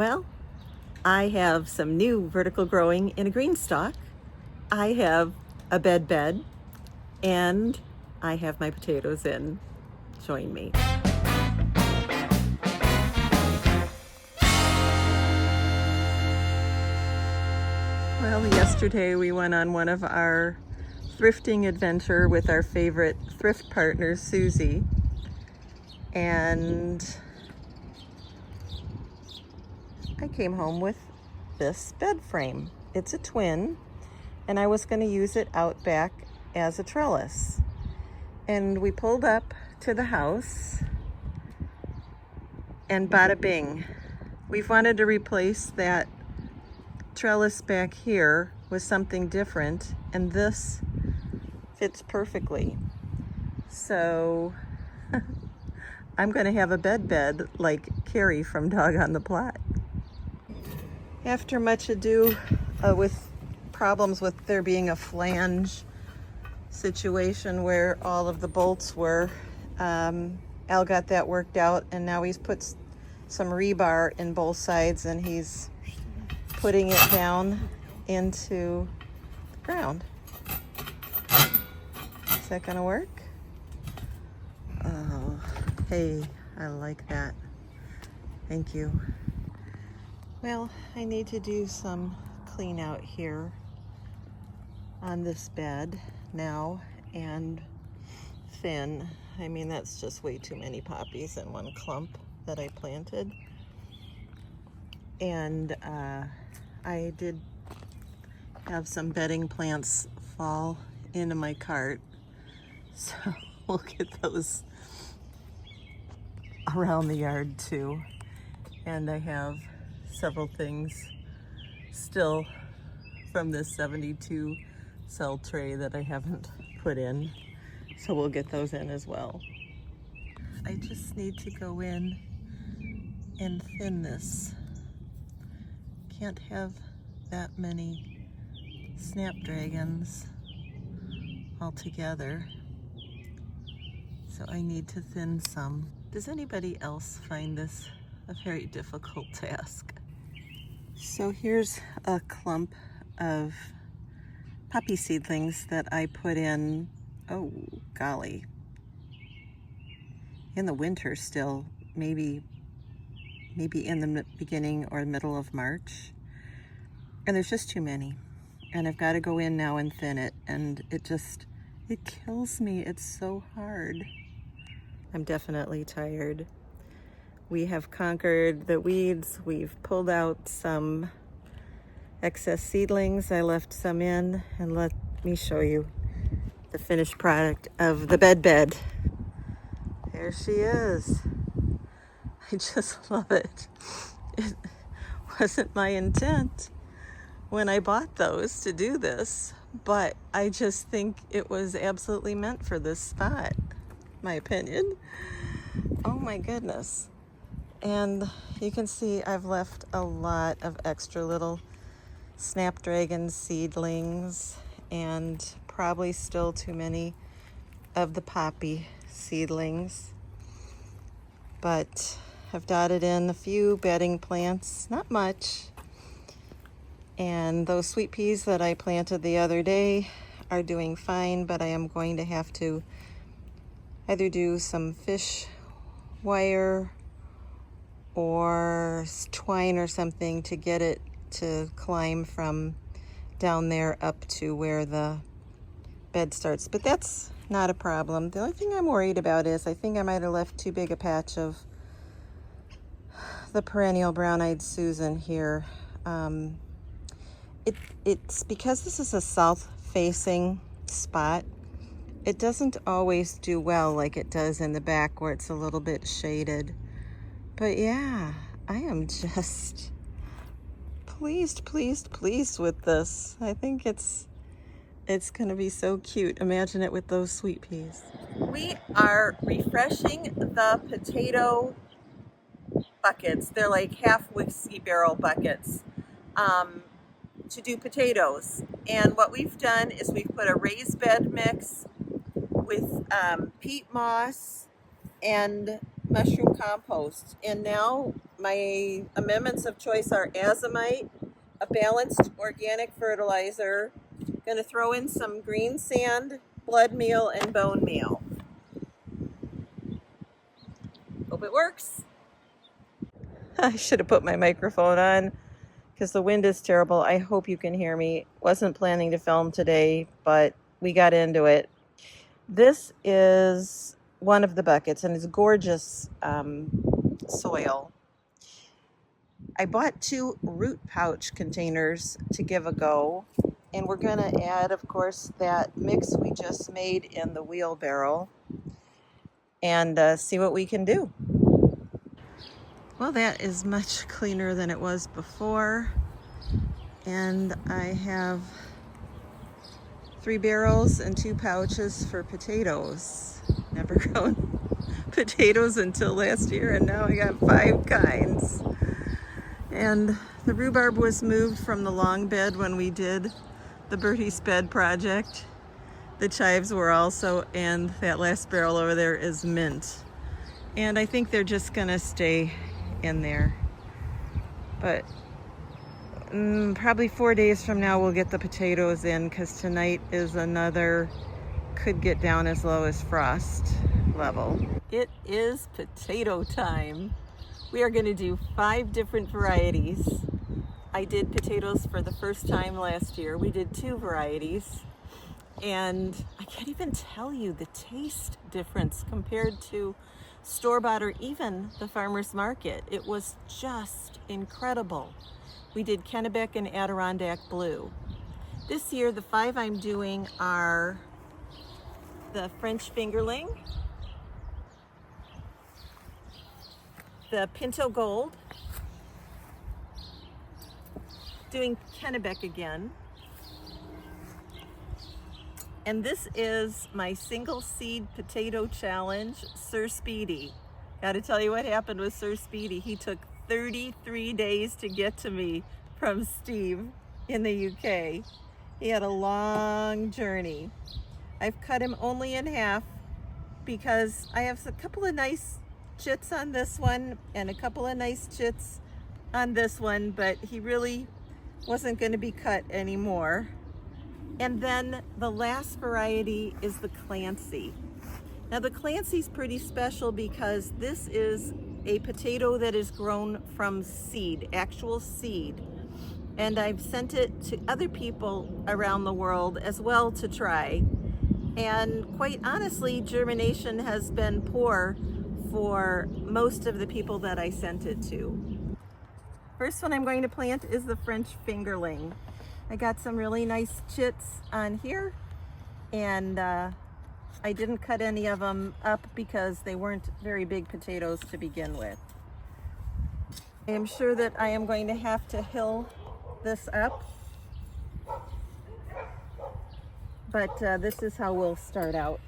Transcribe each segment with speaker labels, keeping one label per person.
Speaker 1: Well, I have some new vertical growing in a Greenstalk. I have a bed, and I have my potatoes in. Join me. Well, yesterday we went on one of our thrifting adventure with our favorite thrift partner, Susie. And I came home with this bed frame. It's a twin, and I was going to use it out back as a trellis. And we pulled up to the house, and bada bing, we've wanted to replace that trellis back here with something different, and this fits perfectly. So I'm going to have a bed like Carrie from Dog on the Plot. After much ado with problems with there being a flange situation where all of the bolts were, Al got that worked out, and now he's put some rebar in both sides, and he's putting it down into the ground. Is that gonna work? Oh, hey, I like that. Thank you. Well, I need to do some clean out here on this bed now and thin. I mean, that's just way too many poppies in one clump that I planted. And I did have some bedding plants fall into my cart, so we'll get those around the yard too. And I have several things still from this 72 cell tray that I haven't put in, so we'll get those in as well. I just need to go in and thin this. Can't have that many snapdragons all together, so I need to thin some. Does anybody else find this a very difficult task? So here's a clump of poppy seedlings that I put in, oh golly, in the winter still, maybe in the beginning or middle of March. And there's just too many. And I've got to go in now and thin it, and it kills me. It's so hard. I'm definitely tired. We have conquered the weeds. We've pulled out some excess seedlings. I left some in, and let me show you the finished product of the bed. There she is. I just love it. It wasn't my intent when I bought those to do this, but I just think it was absolutely meant for this spot, my opinion. Oh my goodness. And you can see I've left a lot of extra little snapdragon seedlings, and probably still too many of the poppy seedlings, but I've dotted in a few bedding plants, not much. And those sweet peas that I planted the other day are doing fine, but I am going to have to either do some fish wire or twine or something to get it to climb from down there up to where the bed starts. But that's not a problem. The only thing I'm worried about is I think I might have left too big a patch of the perennial brown-eyed Susan here. It's because this is a south-facing spot. It doesn't always do well like it does in the back where it's a little bit shaded. But yeah, I am just pleased with this. I think it's gonna be so cute. Imagine it with those sweet peas. We are refreshing the potato buckets. They're like half whiskey barrel buckets to do potatoes. And what we've done is we've put a raised bed mix with peat moss and mushroom compost. And now my amendments of choice are azomite, a balanced organic fertilizer, going to throw in some green sand, blood meal, and bone meal. Hope it works. I should have put my microphone on because the wind is terrible. I hope you can hear me. Wasn't planning to film today, but we got into it. This is one of the buckets, and it's gorgeous soil. I bought 2 root pouch containers to give a go, and we're going to add, of course, that mix we just made in the wheelbarrow and see what we can do. Well, that is much cleaner than it was before, and I have 3 barrels and 2 pouches for potatoes. Never grown potatoes until last year, and now I got 5 kinds. And the rhubarb was moved from the long bed when we did the Bertie's bed project. The chives were also, and that last barrel over there is mint. And I think they're just gonna stay in there. But probably 4 days from now we'll get the potatoes in, because tonight is another, could get down as low as frost level. It is potato time. We are going to do 5 different varieties. I did potatoes for the first time last year. We did 2 varieties, and I can't even tell you the taste difference compared to store-bought or even the farmer's market. It was just incredible. We did Kennebec and Adirondack Blue. This year, the 5 I'm doing are the French Fingerling, the Pinto Gold, doing Kennebec again, and this is my single seed potato challenge, Sir Speedy. Gotta tell you what happened with Sir Speedy. He took 33 days to get to me from Steve in the UK. He had a long journey. I've cut him only in half because I have a couple of nice chits on this one and a couple of nice chits on this one, but he really wasn't going to be cut anymore. And then the last variety is the Clancy. Now the Clancy's pretty special because this is a potato that is grown from seed, actual seed. And I've sent it to other people around the world as well to try. And quite honestly, germination has been poor for most of the people that I sent it to. First one I'm going to plant is the French Fingerling. I got some really nice chits on here, and I didn't cut any of them up because they weren't very big potatoes to begin with. I am sure that I am going to have to hill this up, but this is how we'll start out.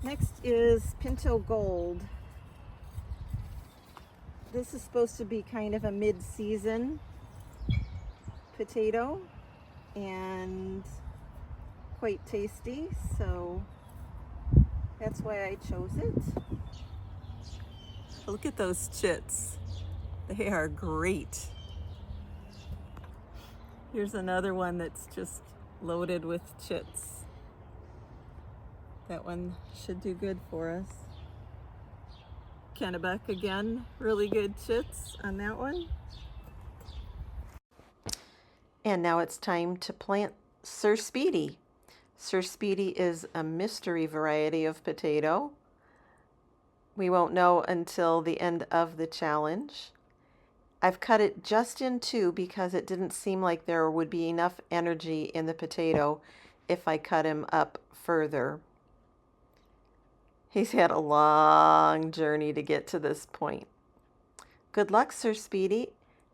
Speaker 1: Next is Pinto Gold. This is supposed to be kind of a mid-season potato and quite tasty, so that's why I chose it. Look at those chits. They are great. Here's another one that's just loaded with chits. That one should do good for us. Kennebec again, really good chits on that one. And now it's time to plant Sir Speedy. Sir Speedy is a mystery variety of potato. We won't know until the end of the challenge. I've cut it just in 2 because it didn't seem like there would be enough energy in the potato if I cut him up further. He's had a long journey to get to this point. Good luck, Sir Speedy,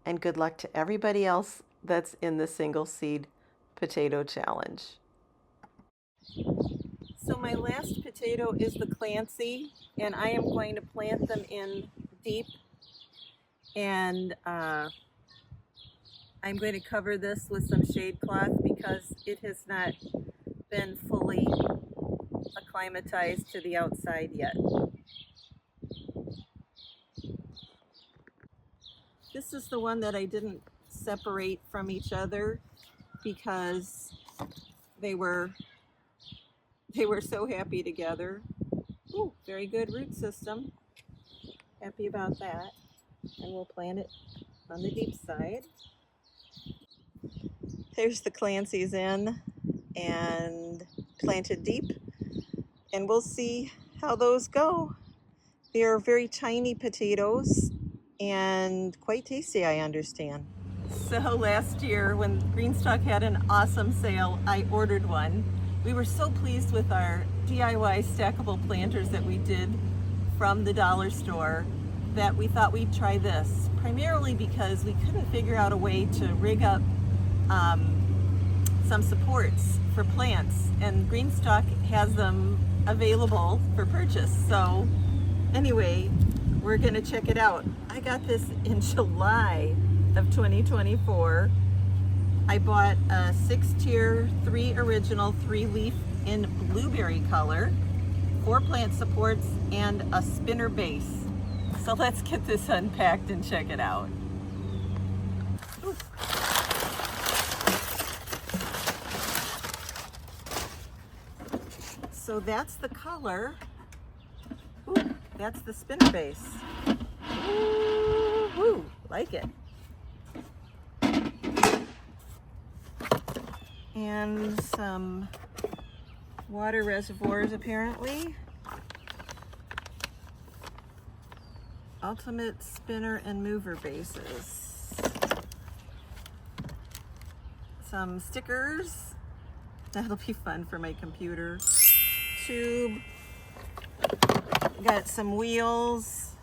Speaker 1: and good luck to everybody else that's in the single seed potato challenge. So my last potato is the Clancy, and I am going to plant them in deep, and I'm going to cover this with some shade cloth because it has not been fully acclimatized to the outside yet. This is the one that I didn't separate from each other because they were so happy together. Ooh, very good root system. Happy about that. And we'll plant it on the deep side. There's the Clancy's in and planted deep. And we'll see how those go. They are very tiny potatoes and quite tasty, I understand. So last year when Greenstalk had an awesome sale, I ordered one. We were so pleased with our DIY stackable planters that we did from the dollar store that we thought we'd try this, primarily because we couldn't figure out a way to rig up some supports for plants, and Greenstalk has them available for purchase. So anyway, we're gonna check it out. I got this in July of 2024. I bought a 6-tier, 3 original, 3 leaf in blueberry color, 4 plant supports, and a spinner base. So let's get this unpacked and check it out. Ooh. So that's the color. Ooh, that's the spinner base. Ooh, like it. And some water reservoirs apparently. Ultimate spinner and mover bases. Some stickers. That'll be fun for my computer. Tube. Got some wheels.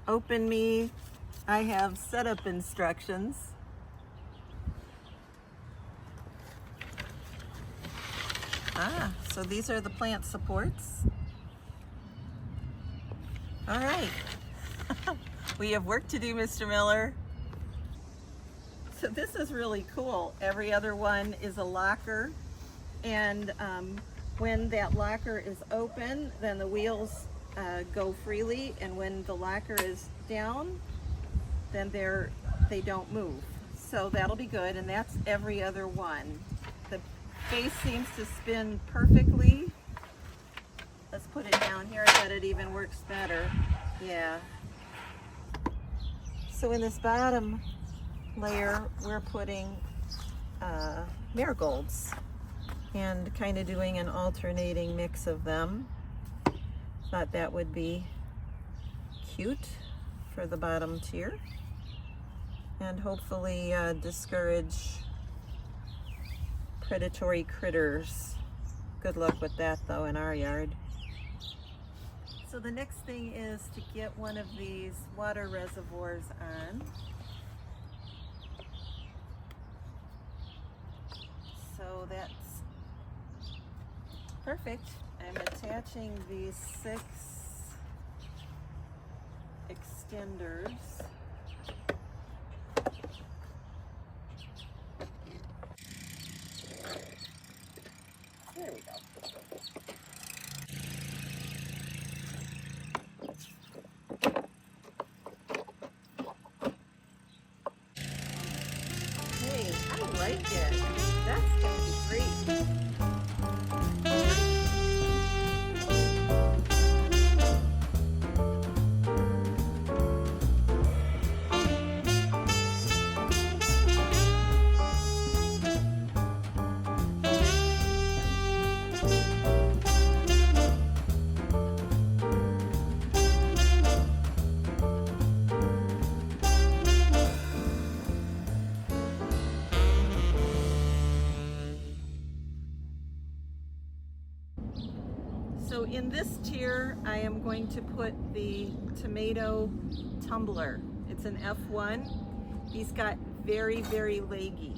Speaker 1: Open me. I have setup instructions. Ah, so these are the plant supports. All right. We have work to do, Mr. Miller. So this is really cool. Every other one is a locker, and when that locker is open, then the wheels go freely, and when the locker is down, then they don't move. So that'll be good, and that's every other one. The base seems to spin perfectly. Let's put it down here. I bet it even works better. Yeah. So in this bottom layer, we're putting marigolds and kind of doing an alternating mix of them. Thought that would be cute for the bottom tier and hopefully discourage predatory critters. Good luck with that though in our yard. So the next thing is to get one of these water reservoirs on. So that's perfect. I'm attaching these 6 extenders. There we go. Hey, I like it. That's going to be great. So in this tier, I am going to put the tomato tumbler. It's an F1. These got very, very leggy.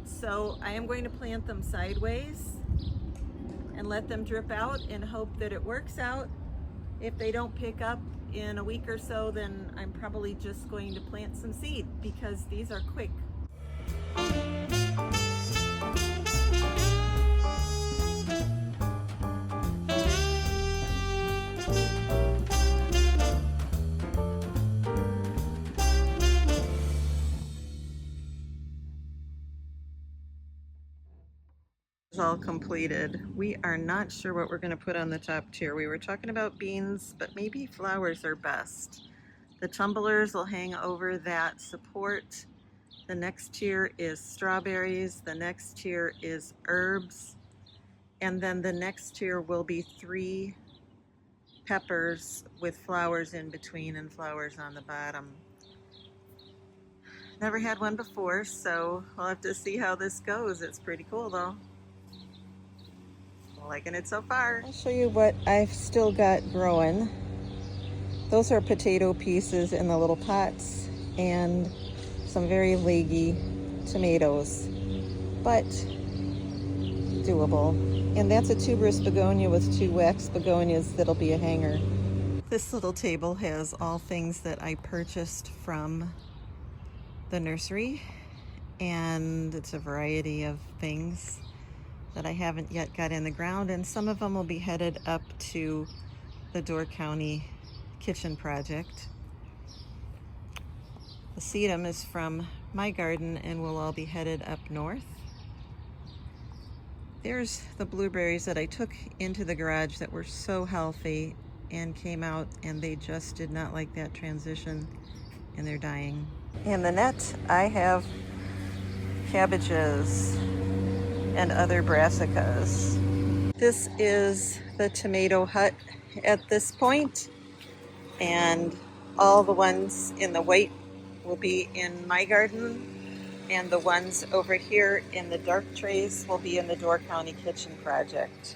Speaker 1: So I am going to plant them sideways and let them drip out and hope that it works out. If they don't pick up in a week or so, then I'm probably just going to plant some seed because these are quick. All completed. We are not sure what we're going to put on the top tier. We were talking about beans, but maybe flowers are best. The tumblers will hang over that support. The next tier is strawberries. The next tier is herbs. And then the next tier will be 3 peppers with flowers in between and flowers on the bottom. Never had one before, so we'll have to see how this goes. It's pretty cool though. Liking it so far. I'll show you what I've still got growing. Those are potato pieces in the little pots and some very leggy tomatoes, but doable. And that's a tuberous begonia with 2 wax begonias that'll be a hanger. This little table has all things that I purchased from the nursery, and it's a variety of things that I haven't yet got in the ground, and some of them will be headed up to the Door County kitchen project. The sedum is from my garden and will all be headed up north. There's the blueberries that I took into the garage that were so healthy and came out, and they just did not like that transition and they're dying. In the net I have cabbages and other brassicas. This is the tomato hut at this point, and all the ones in the white will be in my garden, and the ones over here in the dark trays will be in the Door County kitchen project.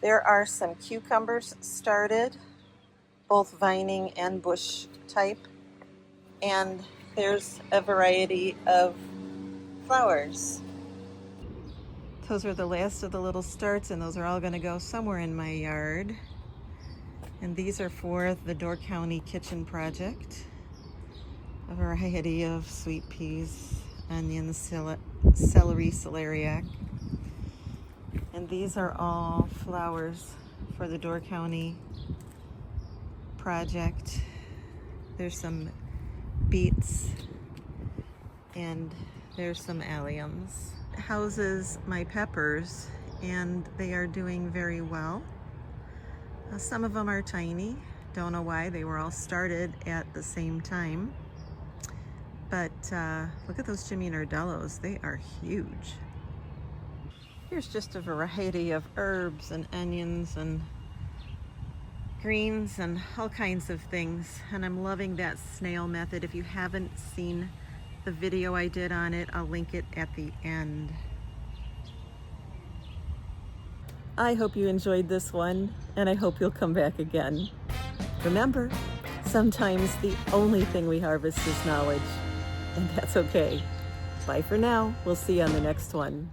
Speaker 1: There are some cucumbers started, both vining and bush type, and there's a variety of flowers. Those are the last of the little starts, and those are all going to go somewhere in my yard. And these are for the Door County kitchen project. A variety of sweet peas, onions, celery, celeriac. And these are all flowers for the Door County project. There's some beets, and there's some alliums. Houses my peppers, and they are doing very well. Some of them are tiny. Don't know why. They were all started at the same time. But look at those Jimmy Nardellos. They are huge. Here's just a variety of herbs and onions and greens and all kinds of things. And I'm loving that snail method. If you haven't seen the video I did on it, I'll link it at the end. I hope you enjoyed this one, and I hope you'll come back again. Remember, sometimes the only thing we harvest is knowledge, and that's okay. Bye for now. We'll see you on the next one.